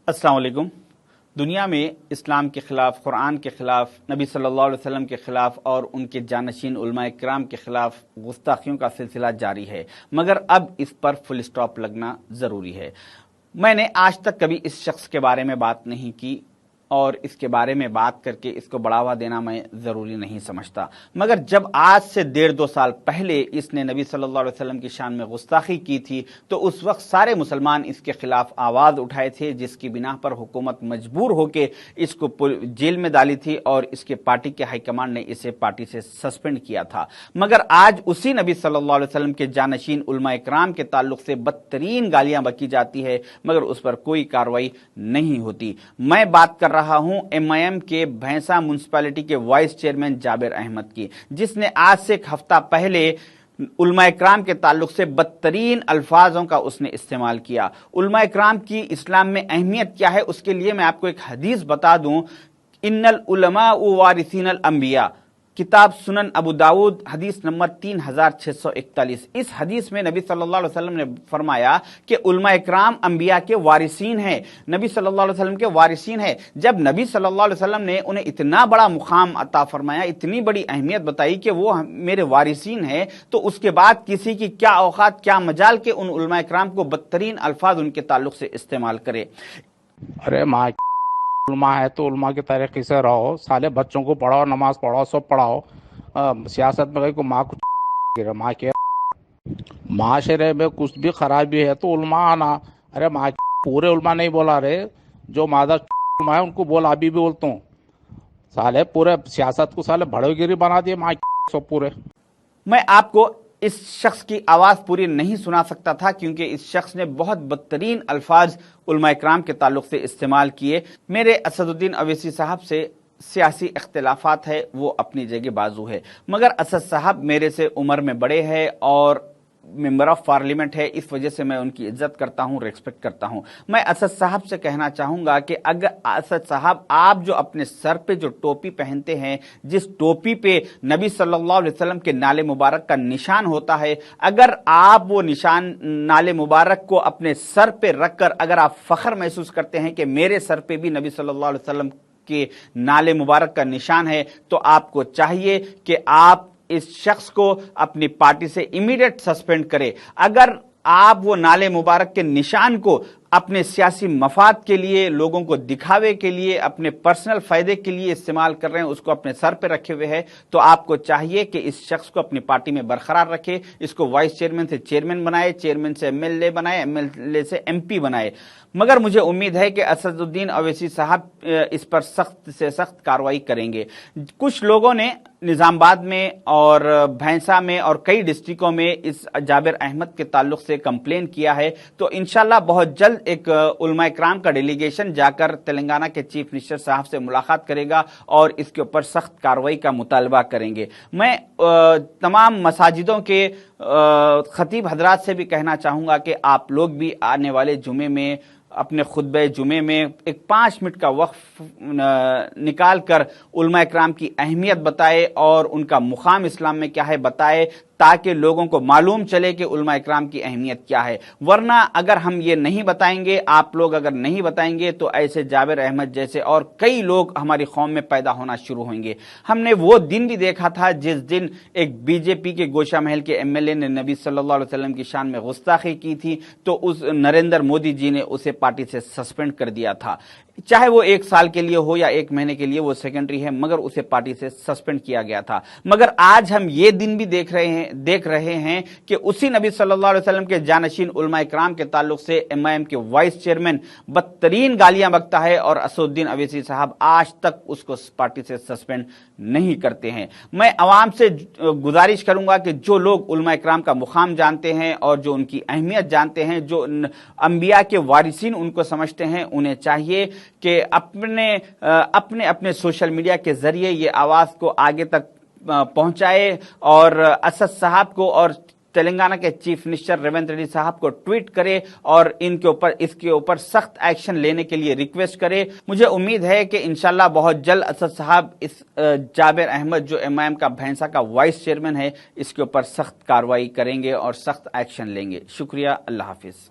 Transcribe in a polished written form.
السلام علیکم۔ دنیا میں اسلام کے خلاف، قرآن کے خلاف، نبی صلی اللہ علیہ وسلم کے خلاف اور ان کے جانشین علماء کرام کے خلاف گستاخیوں کا سلسلہ جاری ہے، مگر اب اس پر فل اسٹاپ لگنا ضروری ہے۔ میں نے آج تک کبھی اس شخص کے بارے میں بات نہیں کی اور اس کے بارے میں بات کر کے اس کو بڑھاوا دینا میں ضروری نہیں سمجھتا، مگر جب آج سے 1.5-2 سال پہلے اس نے نبی صلی اللہ علیہ وسلم کی شان میں گستاخی کی تھی تو اس وقت سارے مسلمان اس کے خلاف آواز اٹھائے تھے، جس کی بنا پر حکومت مجبور ہو کے اس کو جیل میں ڈالی تھی اور اس کے پارٹی کے ہائی کمانڈ نے اسے پارٹی سے سسپینڈ کیا تھا۔ مگر آج اسی نبی صلی اللہ علیہ وسلم کے جانشین علماء کرام کے تعلق سے بدترین گالیاں بکی جاتی ہے، مگر اس پر کوئی کارروائی نہیں ہوتی۔ میں بات کر رہا ہوں MIM کے بھینسا میونسپلٹی کے وائس چیئرمین جابر احمد کی، جس نے آج سے ایک ہفتہ پہلے علماء کرام کے تعلق سے بدترین الفاظوں کا اس نے استعمال کیا۔ علماء کرام کی اسلام میں اہمیت کیا ہے اس کے لیے میں آپ کو ایک حدیث بتا دوں۔ ان العلماء وارثین الانبیاء، کتاب سنن ابو داود، حدیث نمبر 3641۔ اس حدیث میں نبی صلی اللہ علیہ وسلم نے فرمایا کہ علماء کرام انبیاء کے وارثین ہیں، نبی صلی اللہ علیہ وسلم کے وارثین ہیں۔ جب نبی صلی اللہ علیہ وسلم نے انہیں اتنا بڑا مقام عطا فرمایا، اتنی بڑی اہمیت بتائی کہ وہ میرے وارثین ہیں، تو اس کے بعد کسی کی کیا اوقات، کیا مجال کہ ان علماء کرام کو بدترین الفاظ ان کے تعلق سے استعمال کرے۔ ارے ماں علماء ہے تو علماء کے طریقے سے رہو، سالے بچوں کو پڑھاؤ، نماز پڑھاؤ، سب پڑھاؤ۔ سیاست میں کو ماں کچھ ماں کے معاشرے میں کچھ بھی خرابی ہے تو علماء آنا۔ ارے ماں پورے علماء نہیں بولا رہے، جو مادہ علماء ہے ان کو بولا، ابھی بھی بولتا ہوں۔ سالے پورے سیاست کو سالے بڑے گیری بنا دیے ماں سب پورے۔ میں آپ کو اس شخص کی آواز پوری نہیں سنا سکتا تھا کیونکہ اس شخص نے بہت بدترین الفاظ علماء کرام کے تعلق سے استعمال کیے۔ میرے اسد الدین اویسی صاحب سے سیاسی اختلافات ہے، وہ اپنی جگہ بازو ہے، مگر اسد صاحب میرے سے عمر میں بڑے ہیں اور ممبر آف پارلیمنٹ ہے، اس وجہ سے میں ان کی عزت کرتا ہوں، ریسپیکٹ کرتا ہوں۔ میں اسد صاحب سے کہنا چاہوں گا کہ اگر اسد صاحب آپ جو اپنے سر پہ جو ٹوپی پہنتے ہیں، جس ٹوپی پہ نبی صلی اللہ علیہ وسلم کے نال مبارک کا نشان ہوتا ہے، اگر آپ وہ نشان نال مبارک کو اپنے سر پہ رکھ کر اگر آپ فخر محسوس کرتے ہیں کہ میرے سر پہ بھی نبی صلی اللہ علیہ وسلم کے نال مبارک کا نشان ہے، تو آپ کو چاہیے کہ آپ اس شخص کو اپنی پارٹی سے امیڈیٹ سسپینڈ کرے۔ اگر آپ وہ نال مبارک کے نشان کو اپنے سیاسی مفاد کے لیے، لوگوں کو دکھاوے کے لیے، اپنے پرسنل فائدے کے لیے استعمال کر رہے ہیں، اس کو اپنے سر پہ رکھے ہوئے ہیں، تو آپ کو چاہیے کہ اس شخص کو اپنی پارٹی میں برقرار رکھے، اس کو وائس چیئرمین سے چیئرمین بنائے، چیئرمین سے MLA بنائے، MLA سے MP بنائے۔ مگر مجھے امید ہے کہ اسد الدین اویسی صاحب اس پر سخت سے سخت کارروائی کریں گے۔ کچھ لوگوں نے نظام آباد میں اور بھینسا میں اور کئی ڈسٹرکوں میں اس جابر احمد کے تعلق سے کمپلین کیا ہے، تو انشاءاللہ بہت جلد ایک علماء کرام کا ڈیلیگیشن جا کر تلنگانہ کے چیف منسٹر صاحب سے ملاقات کرے گا اور اس کے اوپر سخت کارروائی کا مطالبہ کریں گے۔ میں تمام مساجدوں کے خطیب حضرات سے بھی کہنا چاہوں گا کہ آپ لوگ بھی آنے والے جمعے میں اپنے خطبہ جمعے میں ایک 5 منٹ کا وقف نکال کر علماء کرام کی اہمیت بتائے اور ان کا مقام اسلام میں کیا ہے بتائے، تاکہ لوگوں کو معلوم چلے کہ علماء کرام کی اہمیت کیا ہے۔ ورنہ اگر ہم یہ نہیں بتائیں گے، آپ لوگ اگر نہیں بتائیں گے، تو ایسے جابر احمد جیسے اور کئی لوگ ہماری قوم میں پیدا ہونا شروع ہوئیں گے۔ ہم نے وہ دن بھی دیکھا تھا جس دن ایک BJP کے گوشہ محل کے MLA نے نبی صلی اللہ علیہ وسلم کی شان میں گستاخی کی تھی، تو اس نریندر مودی جی نے اسے پارٹی سے سسپینڈ کر دیا تھا۔ چاہے وہ 1 سال کے لیے ہو یا 1 مہینے کے لیے، وہ سیکنڈری ہے، مگر اسے پارٹی سے سسپینڈ کیا گیا تھا۔ مگر آج ہم یہ دن بھی دیکھ رہے ہیں کہ اسی نبی صلی اللہ علیہ وسلم کے جانشین علماء کرام کے تعلق سے MIM کے وائس چیئرمین بدترین گالیاں بکتا ہے اور اسد الدین اویسی صاحب آج تک اس کو پارٹی سے سسپینڈ نہیں کرتے ہیں۔ میں عوام سے گزارش کروں گا کہ جو لوگ علماء کرام کا مقام جانتے ہیں اور جو ان کی اہمیت جانتے ہیں، جو انبیاء کے وارثین ان کو سمجھتے ہیں، انہیں چاہیے کہ اپنے سوشل میڈیا کے ذریعے یہ آواز کو آگے تک پہنچائے اور اسد صاحب کو اور تلنگانہ کے چیف منسٹر ریونت ریڈی صاحب کو ٹویٹ کرے اور اس کے اوپر سخت ایکشن لینے کے لیے ریکویسٹ کرے۔ مجھے امید ہے کہ انشاءاللہ بہت جلد اسد صاحب اس جابر احمد جو MIM کا بھینسا کا وائس چیئرمین ہے اس کے اوپر سخت کارروائی کریں گے اور سخت ایکشن لیں گے۔ شکریہ، اللہ حافظ۔